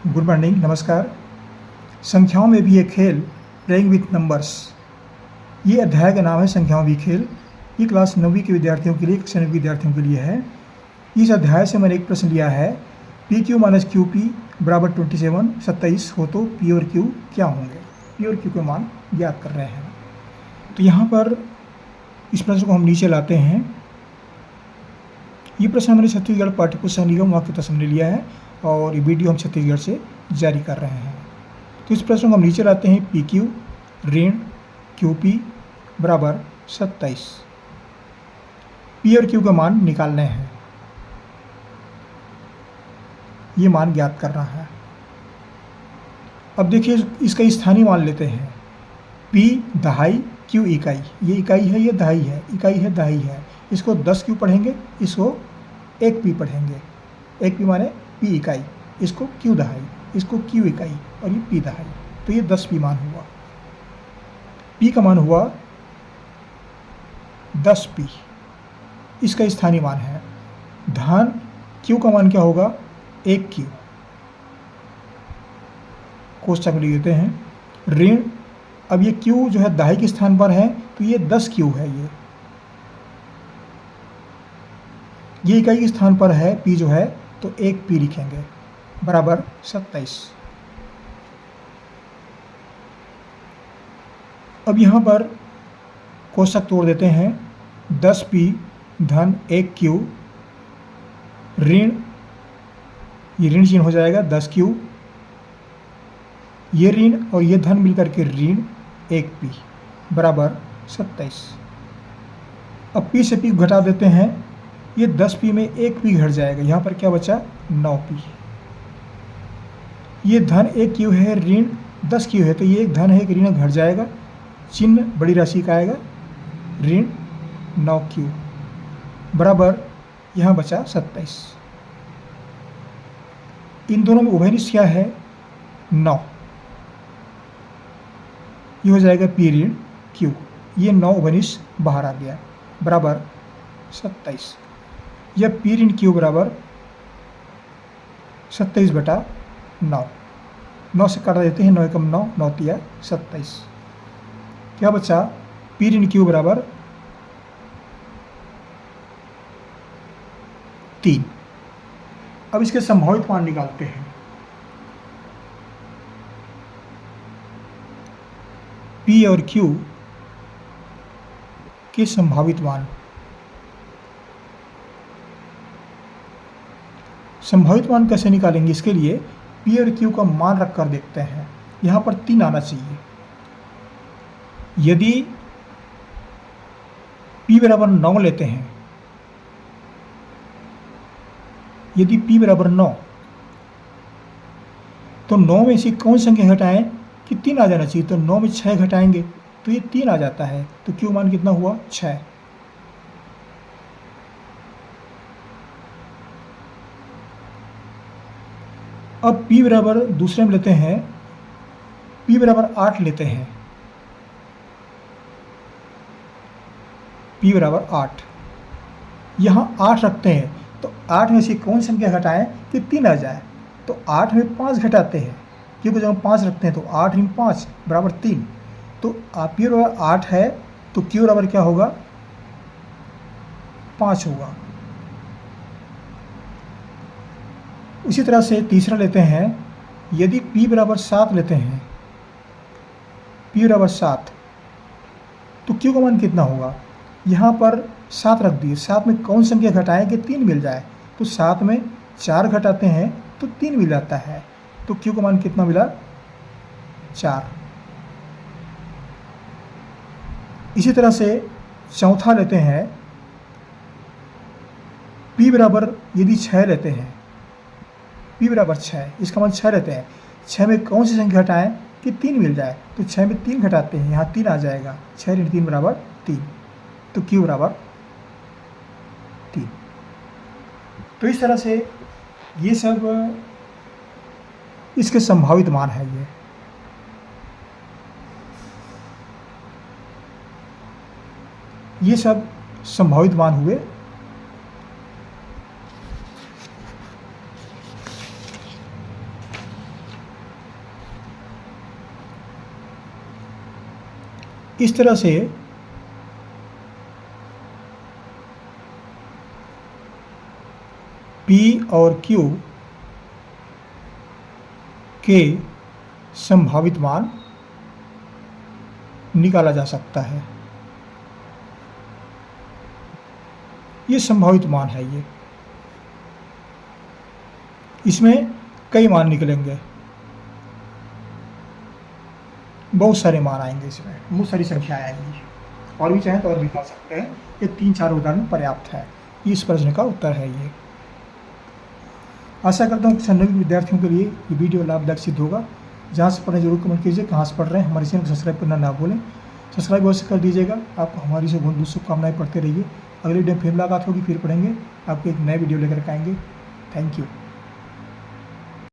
Good morning, नमस्कार। संख्याओं में भी एक खेल, प्लेइंग विथ नंबर्स। ये अध्याय का नाम है संख्याओं भी खेल। ये क्लास 9वीं के विद्यार्थियों के लिए, कक्षा 9वीं के विद्यार्थियों के लिए है। इस अध्याय से मैंने एक प्रश्न लिया है, P Q minus Q P बराबर 27 हो तो पी और क्यू क्या होंगे। पी और क्यू के मान ज्ञात कर रहे हैं। तो यहाँ पर इस प्रश्न को हम नीचे लाते हैं। ये प्रश्न हमने छत्तीसगढ़ पाठ्य पुस्तक निगम वाक्य से लिया है और ये वीडियो हम छत्तीसगढ़ से जारी कर रहे हैं। तो इस प्रश्न को हम नीचे लाते हैं, पी क्यू ऋण क्यू पी बराबर 27। पी और क्यू का मान निकालने हैं, ये मान ज्ञात करना है। अब देखिए, इसका स्थानीय मान लेते हैं। पी दहाई, क्यू इकाई। ये इकाई है, ये दहाई है, इकाई है, दहाई है। इसको 10 क्यू पढ़ेंगे, इसको 1 पी पढ़ेंगे। 1 पी माने पी इकाई, इसको क्यू दहाई, इसको क्यू इकाई और ये पी दहाई। तो ये 10 पी मान हुआ। पी का मान हुआ 10 पी, इसका स्थानीय मान है। धन क्यू का मान क्या होगा, 1 क्यू, कोष्ठक में लिख देते हैं। ऋण, अब ये क्यू जो है दहाई के स्थान पर है तो ये 10 क्यू है। ये इकाई के स्थान पर है पी जो है, तो 1 पी लिखेंगे बराबर 27। अब यहाँ पर कोष्ठक तोड़ देते हैं। 10 पी धन 1 क्यू ऋण, ये ऋण चिन्ह हो जाएगा 10 क्यू, ये ऋण और ये धन मिलकर के ऋण 1 पी बराबर 27। अब पी से पी घटा देते हैं। ये 10 पी में 1 पी घट जाएगा, यहाँ पर क्या बचा 9 पी। ये धन 1 क्यू है, ऋण 10 क्यू है, तो ये एक धन है, एक ऋण घट जाएगा, चिन्ह बड़ी राशि का आएगा, ऋण 9 क्यू बराबर यहाँ बचा 27। इन दोनों में उभयनिष्ठ क्या है 9, ये हो जाएगा पी ऋण क्यू। ये 9 उभयनिष्ठ बाहर आ गया बराबर 27। यह पी ऋण क्यू बराबर 27 बटा 9। 9 से काट देते हैं, 9 एकम 9, 9 तिया 27। क्या बचा, पी ऋण क्यू बराबर 3। अब इसके संभावित मान निकालते हैं। पी और क्यू के संभावित मान। संभावित मान कैसे निकालेंगे, इसके लिए पी और क्यू का मान रखकर देखते हैं। यहाँ पर 3 आना चाहिए। यदि p बराबर 9 लेते हैं, यदि p बराबर 9, तो 9 में से कौन संख्या घटाएं कि 3 आ जाना चाहिए। तो 9 में 6 घटाएंगे तो ये 3 आ जाता है, तो क्यू मान कितना हुआ 6। अब p बराबर दूसरे में लेते हैं, p बराबर 8 लेते हैं। p बराबर 8, यहाँ 8 रखते हैं, तो 8 में से कौन संख्या घटाएं कि 3 आ जाए। तो 8 में 5 घटाते हैं, क्योंकि जब हम 5 रखते हैं तो 8 × 5 बराबर 3। तो p बराबर 8 है, तो q बराबर क्या होगा 5 होगा। उसी तरह से तीसरा लेते हैं। यदि p बराबर 7 लेते हैं, p बराबर 7, तो q का मान कितना होगा। यहाँ पर 7 रख दिए, 7 में कौन संख्या घटाएं कि 3 मिल जाए। तो 7 में 4 घटाते हैं तो 3 मिल जाता है, तो q का मान कितना मिला 4। इसी तरह से चौथा लेते हैं। p बराबर यदि 6 लेते हैं, p बराबर 6, इसका मान 6 लेते हैं। 6 में कौन सी संख्या घटाएं कि 3 मिल जाए। तो 6 में 3 घटाते हैं, यहाँ 3 आ जाएगा, 6 × 3 बराबर 3, तो q बराबर 3। तो इस तरह से ये सब इसके संभावित मान है। ये सब संभावित मान हुए। इस तरह से P और Q के संभावित मान निकाला जा सकता है। ये संभावित मान है। ये इसमें कई मान निकलेंगे, बहुत सारे मान आएंगे, इसमें बहुत सारी संख्याएं आएंगी, और भी चाहें तो और भी निकाल सकते हैं। ये 3-4 उदाहरण पर्याप्त है। इस प्रश्न का उत्तर है ये। आशा करता हूँ कि सभी विद्यार्थियों के लिए ये वीडियो लाभदायक सिद्ध होगा। जहाँ से पढ़ रहे जरूर कमेंट कीजिए, कहाँ से पढ़ रहे हैं। हमारे चैनल को सब्सक्राइब करना ना भूलें, सब्सक्राइब अवश्य कर दीजिएगा। आपको हमारी से बहुत शुभकामनाएं, पढ़ते रहिए। अगले वीडियो में फिर मुलाकात होगी, फिर पढ़ेंगे, आपको एक नए वीडियो लेकर आएंगे। Thank you.